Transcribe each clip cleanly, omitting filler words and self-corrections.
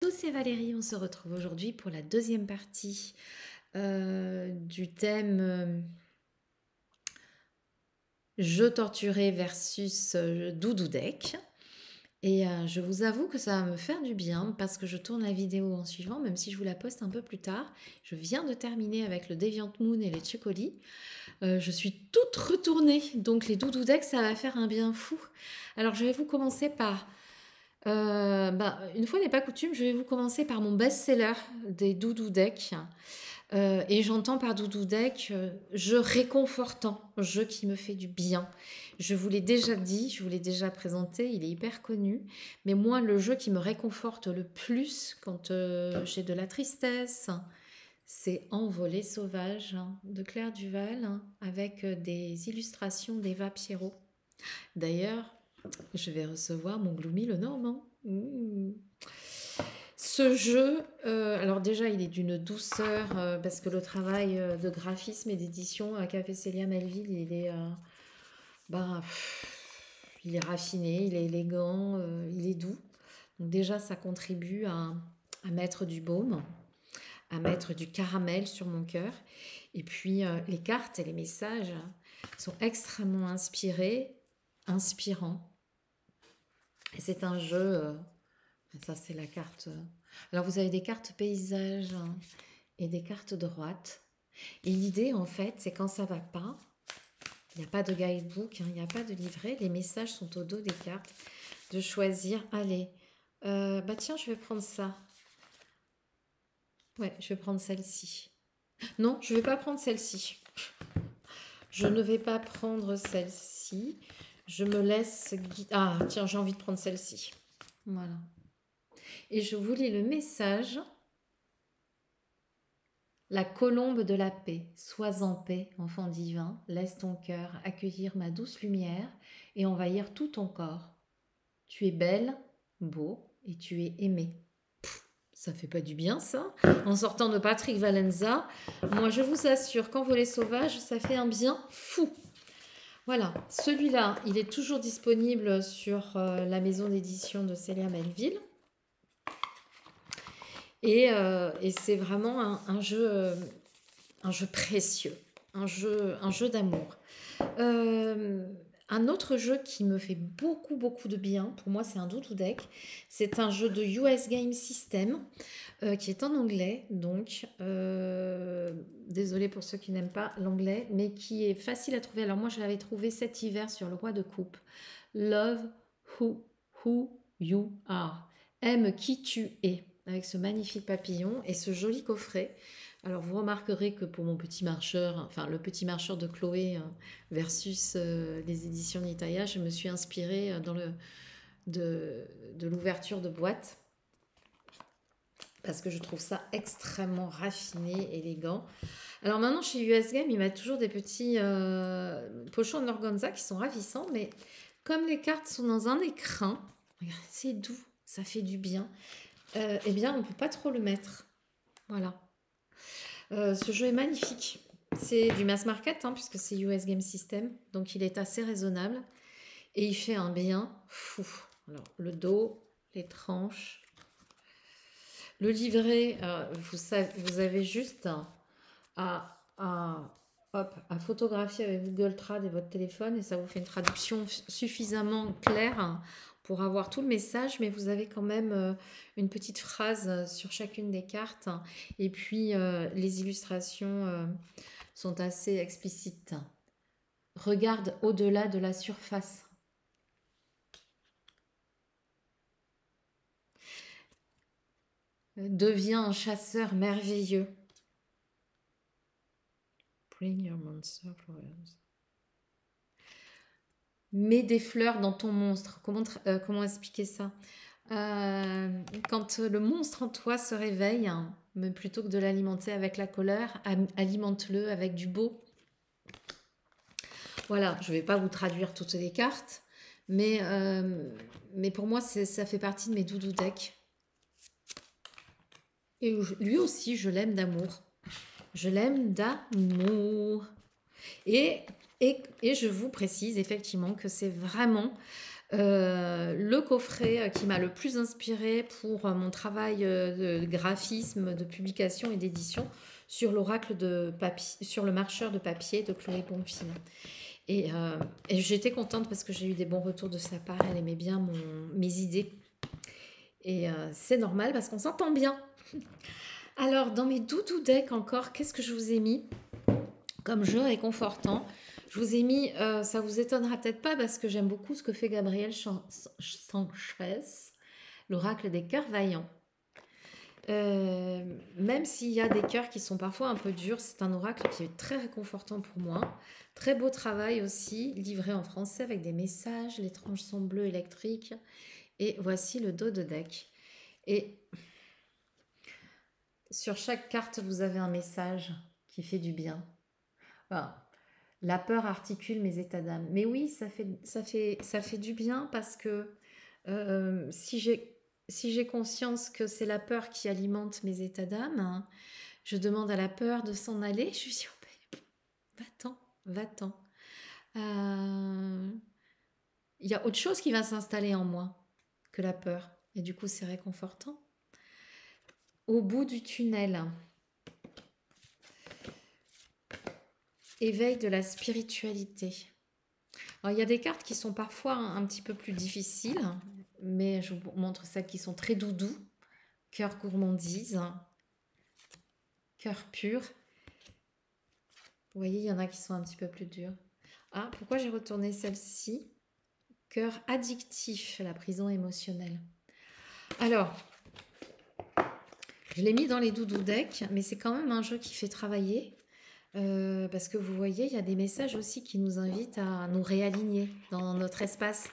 tous, c'est Valérie. On se retrouve aujourd'hui pour la deuxième partie du thème jeu torturé versus doudou deck. Et je vous avoue que ça va me faire du bien parce que je tourne la vidéo en suivant, même si je vous la poste un peu plus tard. Je viens de terminer avec le Deviant Moon et les Chocolis. Je suis toute retournée, donc les doudou decks, ça va faire un bien fou. Alors je vais vous commencer par... une fois n'est pas coutume, je vais vous commencer par mon best-seller des doudou decks. Et j'entends par doudou deck jeu réconfortant, jeu qui me fait du bien. Je vous l'ai déjà dit, je vous l'ai déjà présenté, il est hyper connu. Mais moi, le jeu qui me réconforte le plus quand j'ai de la tristesse, c'est Envolée sauvage de Claire Duval avec des illustrations d'Eva Pierrot. D'ailleurs, je vais recevoir mon Gloomy le Normand. Ce jeu, alors déjà, il est d'une douceur parce que le travail de graphisme et d'édition qu'a fait Célia Melville, il est raffiné, il est élégant, il est doux. Donc déjà, ça contribue à mettre du baume, à mettre du caramel sur mon cœur. Et puis, les cartes et les messages sont extrêmement inspirants. Et c'est un jeu, ça c'est la carte. Alors vous avez des cartes paysages et des cartes droites. Et l'idée en fait, c'est quand ça va pas, il n'y a pas de guidebook, il n'y a pas de livret, les messages sont au dos des cartes, de choisir, allez, tiens, je vais prendre ça. Ouais, je vais prendre celle-ci. Non, je ne vais pas prendre celle-ci. Je ne vais pas prendre celle-ci. Je me laisse guider. Ah, tiens, j'ai envie de prendre celle-ci. Voilà. Et je vous lis le message. La colombe de la paix, sois en paix, enfant divin, laisse ton cœur accueillir ma douce lumière et envahir tout ton corps. Tu es belle, beau et tu es aimé. Ça fait pas du bien ça. En sortant de Patrick Valenza, moi je vous assure qu'Envolée sauvage, ça fait un bien fou. Voilà, celui-là, il est toujours disponible sur la maison d'édition de Célia Melville. Et c'est vraiment un jeu précieux, un jeu d'amour. Un autre jeu qui me fait beaucoup de bien, pour moi c'est un doudou deck, c'est un jeu de US Game System qui est en anglais, donc désolée pour ceux qui n'aiment pas l'anglais, mais qui est facile à trouver. Alors moi je l'avais trouvé cet hiver sur le roi de coupe. Love who you are. Aime qui tu es, avec ce magnifique papillon et ce joli coffret. Alors vous remarquerez que pour mon petit marcheur, enfin le petit marcheur de Chloé versus les éditions Nitaya, je me suis inspirée de l'ouverture de boîte parce que je trouve ça extrêmement raffiné, élégant. Alors maintenant chez US Game, ils mettent toujours des petits pochons de l'organza qui sont ravissants, mais comme les cartes sont dans un écrin, regardez, c'est doux, ça fait du bien, eh bien on ne peut pas trop le mettre. Voilà. Ce jeu est magnifique. C'est du mass market, puisque c'est US Game System. Donc il est assez raisonnable. Et il fait un bien fou. Alors, le dos, les tranches. Le livret, vous avez juste à photographier avec Google Trad et votre téléphone. Et ça vous fait une traduction suffisamment claire pour avoir tout le message, mais vous avez quand même une petite phrase sur chacune des cartes. Et puis, les illustrations sont assez explicites. Regarde au-delà de la surface. Deviens un chasseur merveilleux. Bring your monster flowers. Mets des fleurs dans ton monstre. Comment expliquer ça? Quand le monstre en toi se réveille, mais plutôt que de l'alimenter avec la colère, alimente-le avec du beau. Voilà, je ne vais pas vous traduire toutes les cartes, mais pour moi, ça fait partie de mes doudou decks. Et lui aussi, je l'aime d'amour. Je l'aime d'amour. Et Et je vous précise effectivement que c'est vraiment le coffret qui m'a le plus inspiré pour mon travail de graphisme, de publication et d'édition sur l'oracle de papier, sur le marcheur de papier de Chloé Bonfils. Et j'étais contente parce que j'ai eu des bons retours de sa part. Elle aimait bien mes idées. Et c'est normal parce qu'on s'entend bien. Alors, dans mes doudou decks encore, qu'est-ce que je vous ai mis comme jeu réconfortant? Je vous ai mis, ça vous étonnera peut-être pas parce que j'aime beaucoup ce que fait Gabriel Sanchez, l'oracle des cœurs vaillants. Même s'il y a des cœurs qui sont parfois un peu durs, c'est un oracle qui est très réconfortant pour moi. Très beau travail aussi, livré en français avec des messages, les tranches sont bleues électriques. Et voici le dos de deck. Et sur chaque carte, vous avez un message qui fait du bien. Voilà. La peur articule mes états d'âme. Mais oui, ça fait du bien parce que si j'ai conscience que c'est la peur qui alimente mes états d'âme, hein, je demande à la peur de s'en aller. Je lui dis, oh, va-t'en, va-t'en. Il y a autre chose qui va s'installer en moi que la peur. Et du coup, c'est réconfortant. Au bout du tunnel, éveil de la spiritualité. Alors, il y a des cartes qui sont parfois un petit peu plus difficiles, mais je vous montre celles qui sont très doudou. Cœur gourmandise, cœur pur. Vous voyez, il y en a qui sont un petit peu plus durs. Ah, pourquoi j'ai retourné celle-ci? Cœur addictif, la prison émotionnelle. Alors, je l'ai mis dans les doudou decks, mais c'est quand même un jeu qui fait travailler. Parce que vous voyez, il y a des messages aussi qui nous invitent à nous réaligner dans notre espace,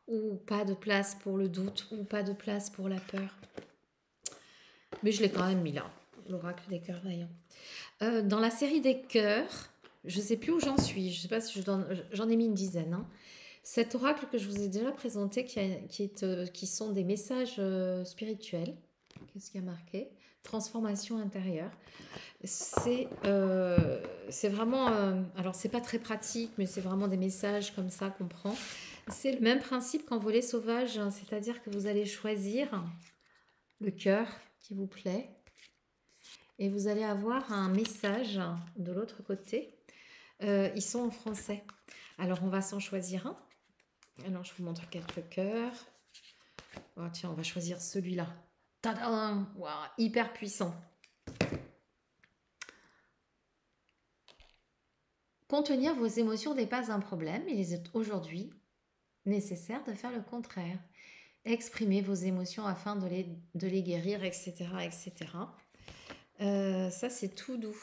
ou pas de place pour le doute, ou pas de place pour la peur. Mais je l'ai quand même mis là, l'oracle des cœurs vaillants. Dans la série des cœurs, je ne sais plus où j'en suis, je ne sais pas si j'en ai mis une dizaine. Hein. Cet oracle que je vous ai déjà présenté, qui sont des messages spirituels, qu'est-ce qu'il y a marqué? Transformation intérieure. C'est vraiment, alors c'est pas très pratique, mais c'est vraiment des messages comme ça qu'on prend. C'est le même principe qu'en volet sauvage, hein, c'est-à-dire que vous allez choisir le cœur qui vous plaît et vous allez avoir un message de l'autre côté. Ils sont en français. Alors on va s'en choisir un. Alors je vous montre quelques cœurs. Oh, tiens, on va choisir celui-là. Tadam! Wow, hyper puissant. Contenir vos émotions n'est pas un problème, il est aujourd'hui nécessaire de faire le contraire. Exprimer vos émotions afin de les guérir, etc. etc. Ça, c'est tout doux.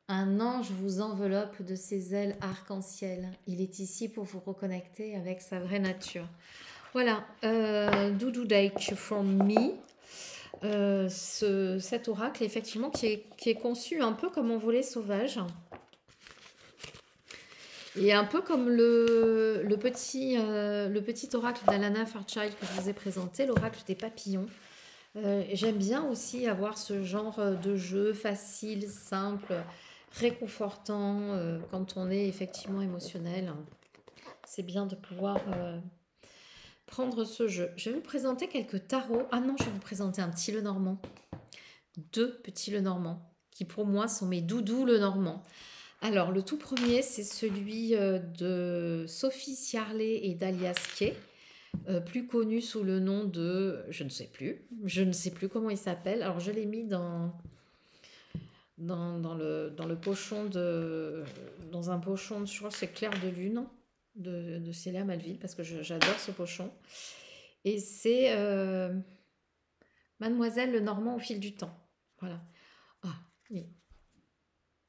Un ange vous enveloppe de ses ailes arc-en-ciel. Il est ici pour vous reconnecter avec sa vraie nature. Voilà, doudou deck from me. Cet oracle, effectivement, qui est conçu un peu comme un volet sauvage. Et un peu comme le petit oracle d'Alana Fairchild que je vous ai présenté, l'oracle des papillons. J'aime bien aussi avoir ce genre de jeu facile, simple, réconfortant quand on est effectivement émotionnel. C'est bien de pouvoir prendre ce jeu. Je vais vous présenter quelques tarots. Ah non, je vais vous présenter un petit Lenormand. 2 petits Lenormand qui pour moi sont mes doudous Lenormand. Alors, le tout premier, c'est celui de Sophie Ciarlet et d'Alias Kay, plus connu sous le nom de... Je ne sais plus comment il s'appelle. Alors, je l'ai mis dans le pochon dans un pochon, je crois que c'est Clair de Lune, de Célia Malville, parce que j'adore ce pochon. Et c'est Mademoiselle Lenormand au fil du temps. Voilà. Ah, oui.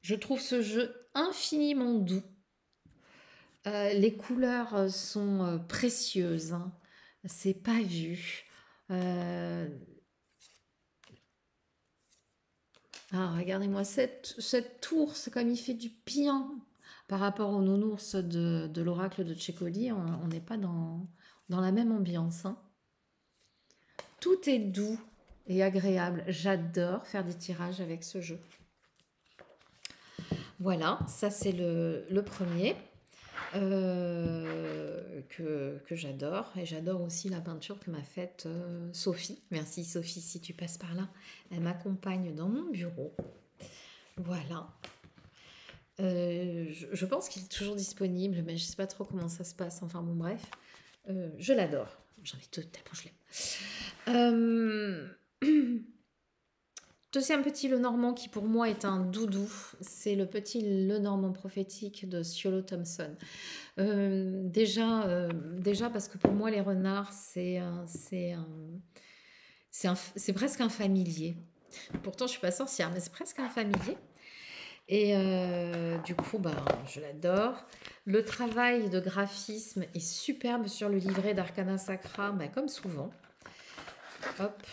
Je trouve ce jeu infiniment doux. Les couleurs sont précieuses. Hein. C'est pas vu. Regardez-moi cette tour, c'est comme il fait du bien. Par rapport aux nounours de l'oracle de Tchécoli, on n'est pas dans la même ambiance. Hein. Tout est doux et agréable. J'adore faire des tirages avec ce jeu. Voilà, ça c'est le premier. que j'adore. Et j'adore aussi la peinture que m'a faite Sophie. Merci Sophie si tu passes par là. Elle m'accompagne dans mon bureau. Voilà. Je pense qu'il est toujours disponible, mais je ne sais pas trop comment ça se passe. Enfin bon, bref. Je l'adore. J'en ai deux tellement je l'aime. Deuxième petit Lenormand qui pour moi est un doudou, c'est le petit Lenormand prophétique de Ciolo Thompson. Déjà parce que pour moi les renards c'est presque un familier. Pourtant je suis pas sorcière mais c'est presque un familier. Et du coup je l'adore. Le travail de graphisme est superbe sur le livret d'Arcana Sacra, comme souvent. Hop.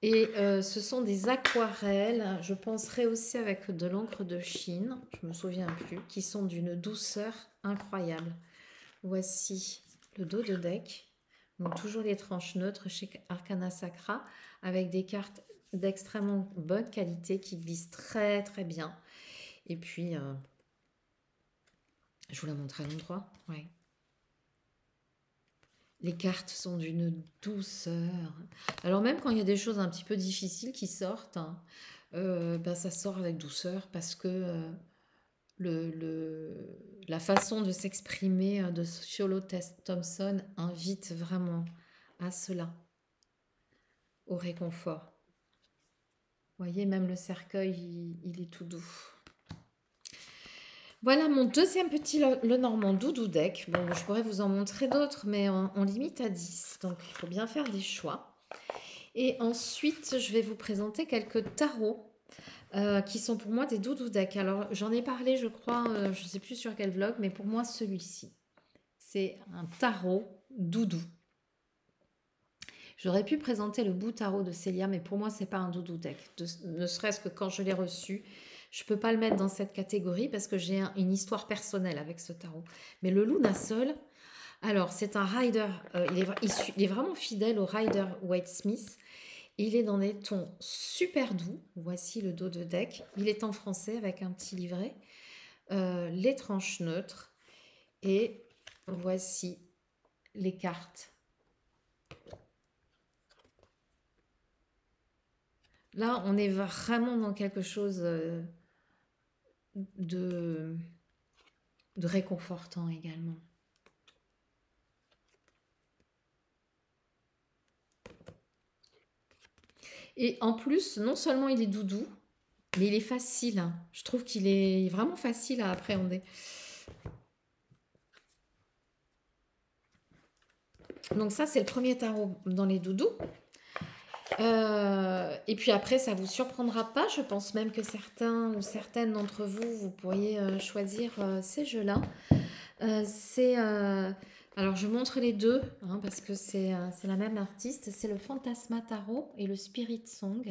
Et ce sont des aquarelles, je penserai aussi avec de l'encre de Chine, je me souviens plus, qui sont d'une douceur incroyable. Voici le dos de deck, donc toujours les tranches neutres chez Arcana Sacra, avec des cartes d'extrêmement bonne qualité qui glissent très très bien. Et puis, je vous la montre à l'endroit, ouais. Les cartes sont d'une douceur. Alors même quand il y a des choses un petit peu difficiles qui sortent, hein, ça sort avec douceur parce que la façon de s'exprimer de Ciolo Thompson invite vraiment à cela, au réconfort. Vous voyez, même le cercueil, il est tout doux. Voilà mon deuxième petit Lenormand doudou deck. Bon, je pourrais vous en montrer d'autres, mais on limite à 10. Donc, il faut bien faire des choix. Et ensuite, je vais vous présenter quelques tarots qui sont pour moi des doudou decks. Alors, j'en ai parlé, je crois, je ne sais plus sur quel vlog, mais pour moi, celui-ci. C'est un tarot doudou. J'aurais pu présenter le bout tarot de Célia, mais pour moi, ce n'est pas un doudou deck. Ne serait-ce que quand je l'ai reçu, je ne peux pas le mettre dans cette catégorie parce que j'ai une histoire personnelle avec ce tarot. Mais le Lunasol, alors c'est un rider, il est vraiment fidèle au rider White Smith. Il est dans des tons super doux. Voici le dos de deck. Il est en français avec un petit livret. Les tranches neutres. Et voici les cartes. Là, on est vraiment dans quelque chose de réconfortant également. Et en plus, non seulement il est doudou, mais il est facile. Je trouve qu'il est vraiment facile à appréhender. Donc ça, c'est le premier tarot dans les doudous. Et puis après, ça ne vous surprendra pas. Je pense même que certains ou certaines d'entre vous, vous pourriez choisir ces jeux-là. Alors, je montre les deux, hein, parce que c'est la même artiste. C'est le Fantasma Tarot et le Spirit Song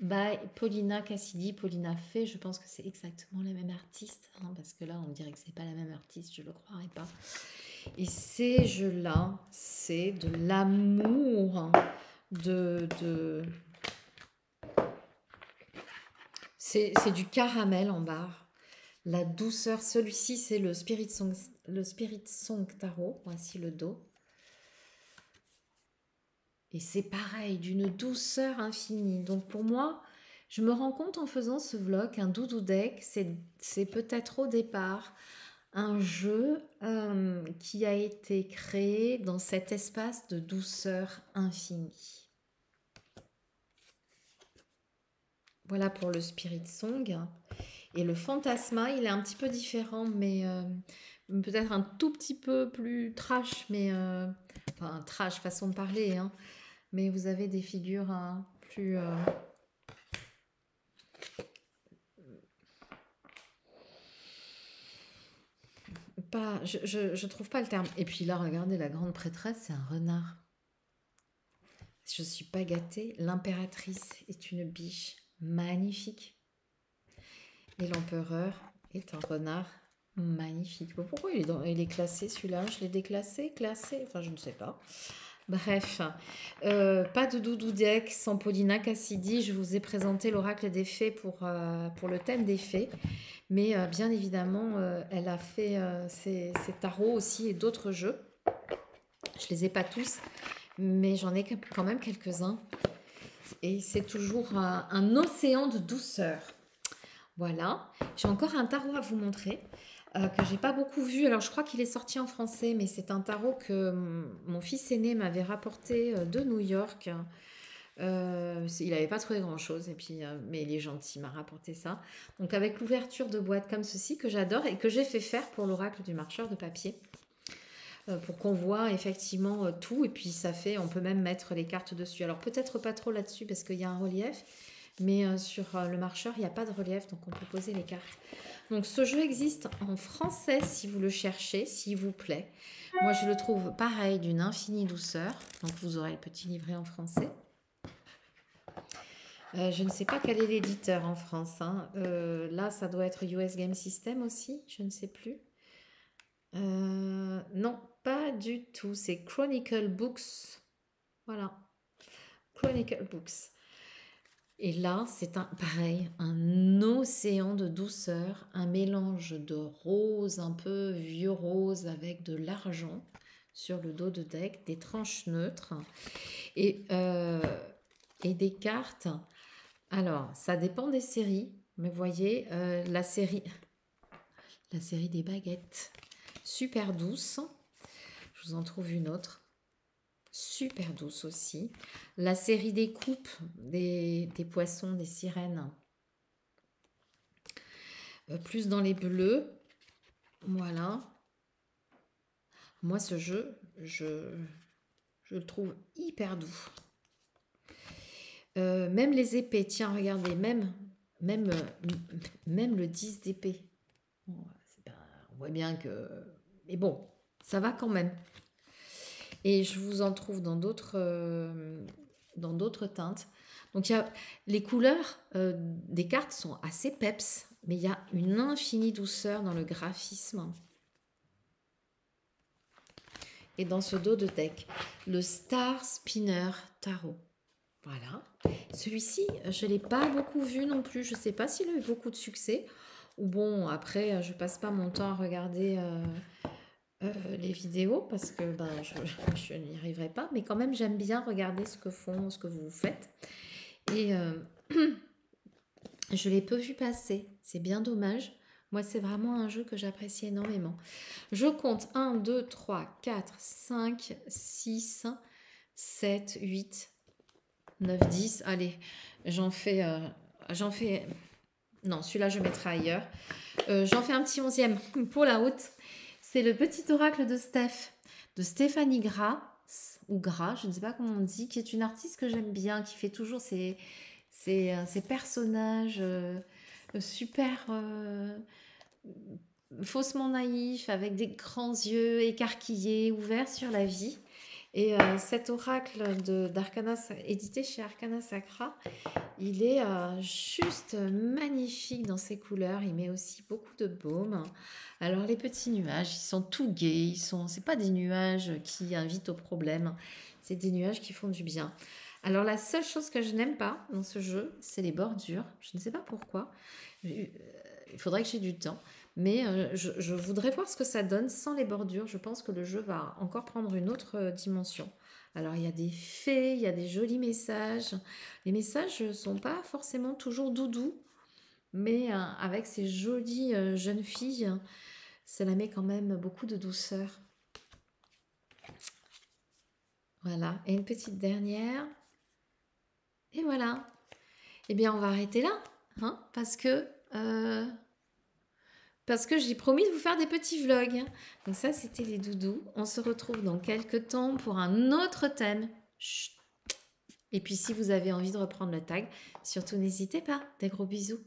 by Paulina Cassidy. Paulina Fay, je pense que c'est exactement la même artiste, hein, parce que là, on dirait que c'est pas la même artiste, je ne le croirais pas. Et ces jeux-là, c'est de l'amour, hein, c'est du caramel en barre. La douceur, celui-ci c'est le Spirit Song Tarot. Voici le dos. Et c'est pareil, d'une douceur infinie. Donc pour moi, je me rends compte en faisant ce vlog qu'un doudou deck, c'est peut-être au départ un jeu qui a été créé dans cet espace de douceur infinie. Voilà pour le Spirit Song. Et le Fantasma, il est un petit peu différent, mais peut-être un tout petit peu plus trash, mais enfin trash façon de parler, hein. Mais vous avez des figures plus pas, je trouve pas le terme. Et puis là, regardez, la grande prêtresse, c'est un renard. Je suis pas gâtée. L'impératrice est une biche magnifique. Et l'empereur est un renard magnifique. Bon, pourquoi il est classé celui-là? Je l'ai déclassé, classé, enfin je ne sais pas. Bref, pas de doudou deck sans Paulina Cassidy. Je vous ai présenté l'oracle des fées pour le thème des fées. Mais bien évidemment, elle a fait ses tarots aussi et d'autres jeux. Je les ai pas tous, mais j'en ai quand même quelques-uns. Et c'est toujours un océan de douceur. Voilà. J'ai encore un tarot à vous montrer que j'ai pas beaucoup vu. Alors, je crois qu'il est sorti en français, mais c'est un tarot que mon fils aîné m'avait rapporté de New York. Il n'avait pas trouvé grand-chose, et puis, mais il est gentil, il m'a rapporté ça. Donc, avec l'ouverture de boîte comme ceci, que j'adore et que j'ai fait faire pour l'oracle du marcheur de papier. Pour qu'on voit effectivement tout, et puis ça fait, on peut même mettre les cartes dessus. Alors peut-être pas trop là-dessus parce qu'il y a un relief, mais sur le marcheur il n'y a pas de relief, donc on peut poser les cartes. Donc ce jeu existe en français si vous le cherchez, s'il vous plaît. Moi je le trouve pareil, d'une infinie douceur, donc vous aurez le petit livret en français. Je ne sais pas quel est l'éditeur en France, hein. Là ça doit être US Game System aussi, je ne sais plus. Non, pas du tout. C'est Chronicle Books. Voilà. Chronicle Books. Et là, c'est pareil, un océan de douceur, un mélange de rose, un peu vieux rose avec de l'argent sur le dos de deck, des tranches neutres et des cartes. Alors, ça dépend des séries, mais vous voyez, la série des baguettes. Super douce. Je vous en trouve une autre. Super douce aussi. La série des coupes, des poissons, des sirènes. Plus dans les bleus. Voilà. Moi, ce jeu, je le trouve hyper doux. Même les épées. Tiens, regardez, même le 10 d'épée. Bon, on voit bien que... Mais bon, ça va quand même. Et je vous en trouve dans d'autres teintes. Donc, les couleurs des cartes sont assez peps, mais il y a une infinie douceur dans le graphisme. Et dans ce dos de deck, le Star Spinner Tarot. Voilà. Celui-ci, je ne l'ai pas beaucoup vu non plus. Je ne sais pas s'il a eu beaucoup de succès. Ou bon, après, je passe pas mon temps à regarder les vidéos parce que je n'y arriverai pas. Mais quand même, j'aime bien regarder ce que vous faites. Et je l'ai peu vu passer. C'est bien dommage. Moi, c'est vraiment un jeu que j'apprécie énormément. Je compte 1, 2, 3, 4, 5, 6, 7, 8, 9, 10. Allez, j'en fais... Non, celui-là, je mettrai ailleurs. J'en fais un petit 11e pour la route. C'est le petit oracle de Stéphanie Gras, ou Gras, je ne sais pas comment on dit, qui est une artiste que j'aime bien, qui fait toujours ses personnages super faussement naïfs, avec des grands yeux écarquillés, ouverts sur la vie. Et cet oracle d'Arcana, édité chez Arcana Sacra, il est juste magnifique dans ses couleurs. Il met aussi beaucoup de baume. Alors les petits nuages, ils sont tout gais. C'est pas des nuages qui invitent au problème. C'est des nuages qui font du bien. Alors la seule chose que je n'aime pas dans ce jeu, c'est les bordures. Je ne sais pas pourquoi. Il faudrait que j'ai du temps. Mais je voudrais voir ce que ça donne sans les bordures. Je pense que le jeu va encore prendre une autre dimension. Alors, il y a des fées, il y a des jolis messages. Les messages ne sont pas forcément toujours doudous, mais avec ces jolies jeunes filles, ça la met quand même beaucoup de douceur. Voilà, et une petite dernière. Et voilà. Eh bien, on va arrêter là, hein, parce que j'ai promis de vous faire des petits vlogs. Donc ça, c'était les doudous. On se retrouve dans quelques temps pour un autre thème. Chut. Et puis, si vous avez envie de reprendre le tag, surtout n'hésitez pas. Des gros bisous.